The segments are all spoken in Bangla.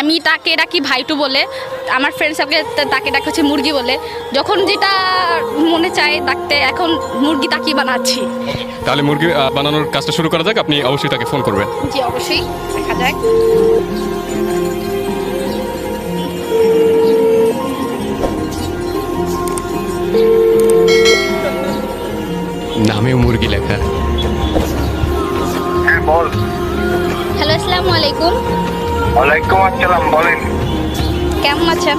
আমি তাকে ডাকি ভাইটু বলে, আমার ফ্রেন্ড সার্কেল তাকে ডাকে হচ্ছে মুরগি বলে। যখন যেটা মনে চায় ডাকতে, এখন মুরগি তাকিয়ে বানাচ্ছি। তাহলে মুরগি বানানোর কাজটা শুরু করা যাক, আপনি অবশ্যই তাকে ফোন করবেন। জি অবশ্যই, দেখা যাক। নামেও মুরগি লেখা। হ্যাঁ বল। হ্যালো, আসসালামু আলাইকুম। ওয়ালাইকুম আসসালাম, বলেন। কেমন আছেন?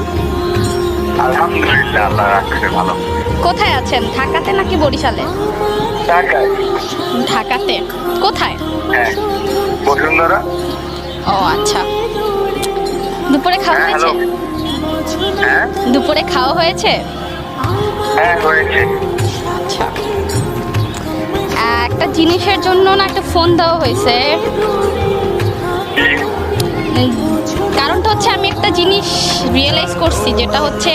আলহামদুলিল্লাহ, আল্লাহ রাখছে ভালো। কোথায় আছেন, ঢাকাতে নাকি বরিশালে? ঢাকায়। ঢাকাতে কোথায়? হ্যাঁ, বসুন্ধরা। ও আচ্ছা, দুপুরে খাওয়া হ্যাঁ হয়েছে? হ্যালো। হ্যাঁ দুপুরে খাওয়া হয়েছে? হ্যাঁ হয়েছে। আচ্ছা, একটা জিনিসের জন্য না একটা ফোন দেওয়া হয়েছে। কারণটা হচ্ছে আমি একটা জিনিস রিয়েলাইজ করছি, যেটা হচ্ছে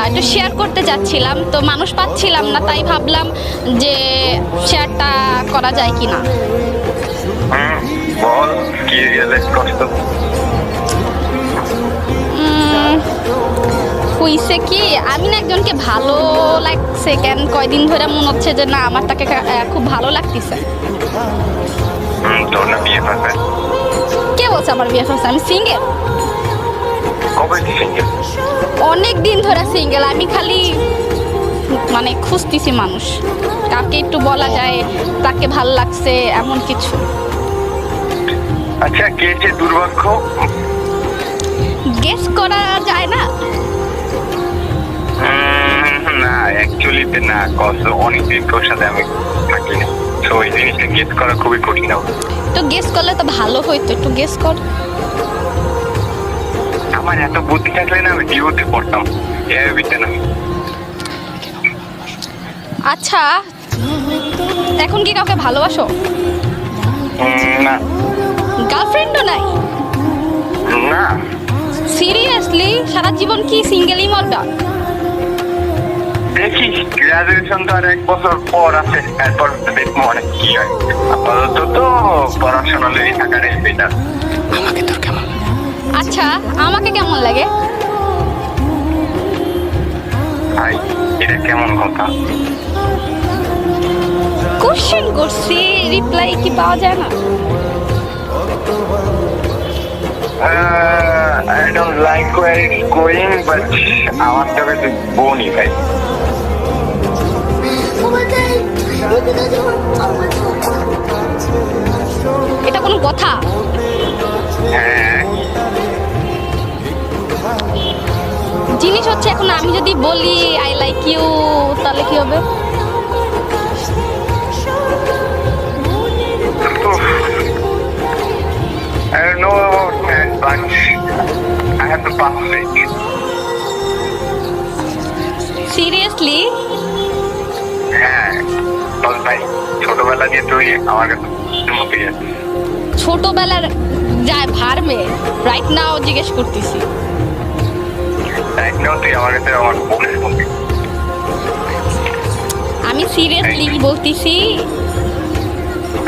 একটু শেয়ার করতে যাচ্ছিলাম, তো মানুষ পাচ্ছিলাম না, তাই ভাবলাম যে শেয়ারটা করা যায় কি না। বল, কি রিয়েলাইজ করছো? হইছে কি, আমি না একজনকে ভালো লাগছে, কেন কয়দিন ধরে মনে হচ্ছে যে না আমার তাকে খুব ভালো লাগতেছে। তোর না বিয়ে করবে? কে বলছে আমার বিয়ে হচ্ছে? আমি সিঙ্গেল। কবে সিঙ্গেল? অনেক দিন ধরে সিঙ্গেল। আমি খালি মানে খুঁজতেছি মানুষ, কাকে একটু বলা যায় তাকে ভাল লাগছে এমন কিছু। আচ্ছা, কে যে দুর্ভাগ্য? গেস করা যায় না? না, অ্যাকচুয়ালিতে না, কত অনেকদিন তোর সাথে আমি থাকি না, তো ওই জিনিসটা গেস করা খুবই কঠিন হবে। তো গেস করলে তো ভালো হইতো, একটু গেস কর। আমার এত বুদ্ধি থাকলে না আমি ডিউতে পড়তাম, এবিতে না। আচ্ছা, এখন কি কাউকে ভালোবাসো? না গার্লফ্রেন্ডও নাই? না। সিরিয়াসলি? সারা জীবন কি সিঙ্গেলই মরবা? দেখি, গ্রাজুয়েশন তো আর 1 বছর পর আছে, এরপর দেখবো অনেক কি হয়। আপাতত তো পড়াশোনা লেগে থাকাটাই বেটার। আমাকে তোর কেমন? আচ্ছা, আমাকে কেমন লাগে? ভাই, এটা কেমন কথা? কোশ্চেন করছি, রিপ্লাই কি পাওয়া যায় না? I don't like where it's going, but আমার তবে তুই বোনই ভাই। এটা কোনো কথা? হ্যাঁ, জিনিস হচ্ছে এখন আমি যদি বলি আই লাইক ইউ, তাহলে কি হবে? I don't know about that, but I have to pass it. Seriously? হ্যাঁ, বল ভাই, ছোটবেলা দিয়ে তুই আমার কাছে মতে গেছিস। ছোটবেলার যায় ভার্মে, রাইট নাও জিজ্ঞেস করতেছি। রাইট নাও তুই আমার কাছে আমার বোনের মতে। আমি সিরিয়াসলি বলতেছি।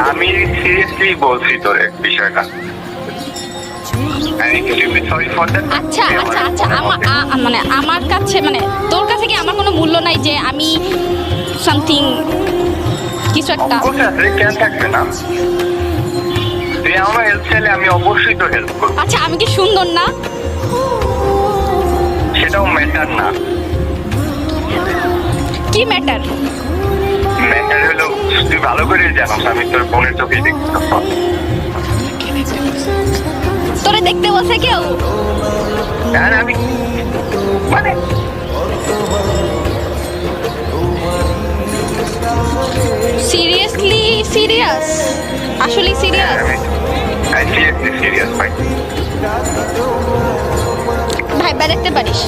আমি সিরিয়াসলি বলছি তোর বিষয়টা। Sorry for that. আচ্ছা আচ্ছা আচ্ছা, মানে আমার কাছে, মানে তোর কাছে কি আমার কোনো মূল্য নাই যে আমি সামথিং কিছু একটা? কেন থাকবে না? তুই আমার হেল্প চাইলে আমি অবশ্যই তো হেল্প করবো। আচ্ছা, আমি কি সুন্দর না? সেটাও ম্যাটার না। কি ম্যাটার? ম্যাটার হলো তুই ভালো করে জানাস আমি তোর বোনের চোখেই দেখতে। তোরে দেখতে বলছে কেউ? আর আমি মানে সিরিয়াসলি? সিরিয়াস? আসলে সিরিয়াস? সিরিয়াসলি সিরিয়াস ভাই। ভাইবা দেখতে পারিস?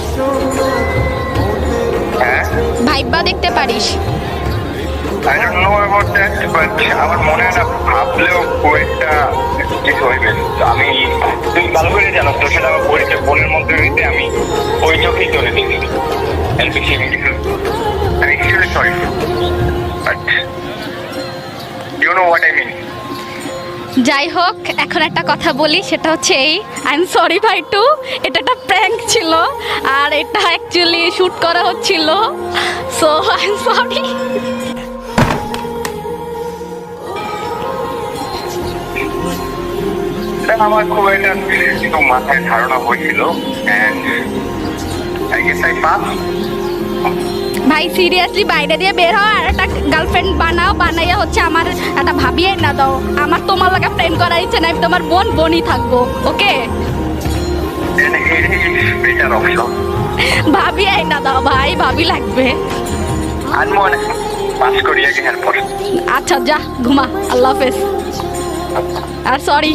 হ্যাঁ, ভাইবা দেখতে পারিস? I don't know about that, but আমার মনে হয় না ভাবলেও খুব একটা কিছু হইবে। তো আমি, তুই ভালো করে জানো তোর সাথে আমার পরিচয় বোনের মধ্যে হইতে আমি ওই চোখেই চলে দিয়েছি। And বেশি আমি কিছু, I'm extremely sorry, but you know what I mean. যাই হোক, এখন একটা কথা বলি, সেটা হচ্ছে এই, আই এম সরি ভাই টু, এটা একটা প্র্যাঙ্ক ছিল আর এটা অ্যাকচুয়ালি শ্যুট করা হচ্ছিল, সো আই এম সরি। আমার খুব একটা একটু মাথায় ধারণা হয়েছিল and I guess I passed. ভাই সিরিয়াসলি বাইরে দিয়ে বের হও আর একটা গার্লফ্রেন্ড বানাও, বানাইয়া হচ্ছে আমার একটা ভাবিয়ে না দাও। আমার তোমার লাগে প্রেম করার ইচ্ছে নাই, আমি তোমার বোনই থাকবো, ওকে? And it is better option. ভাবি না দাও ভাই, ভাবি লাগবে। আমি মনে পাস করি আগে এরপর। আচ্ছা যা ঘুমা, আল্লাহ হাফেজ। আর সরি।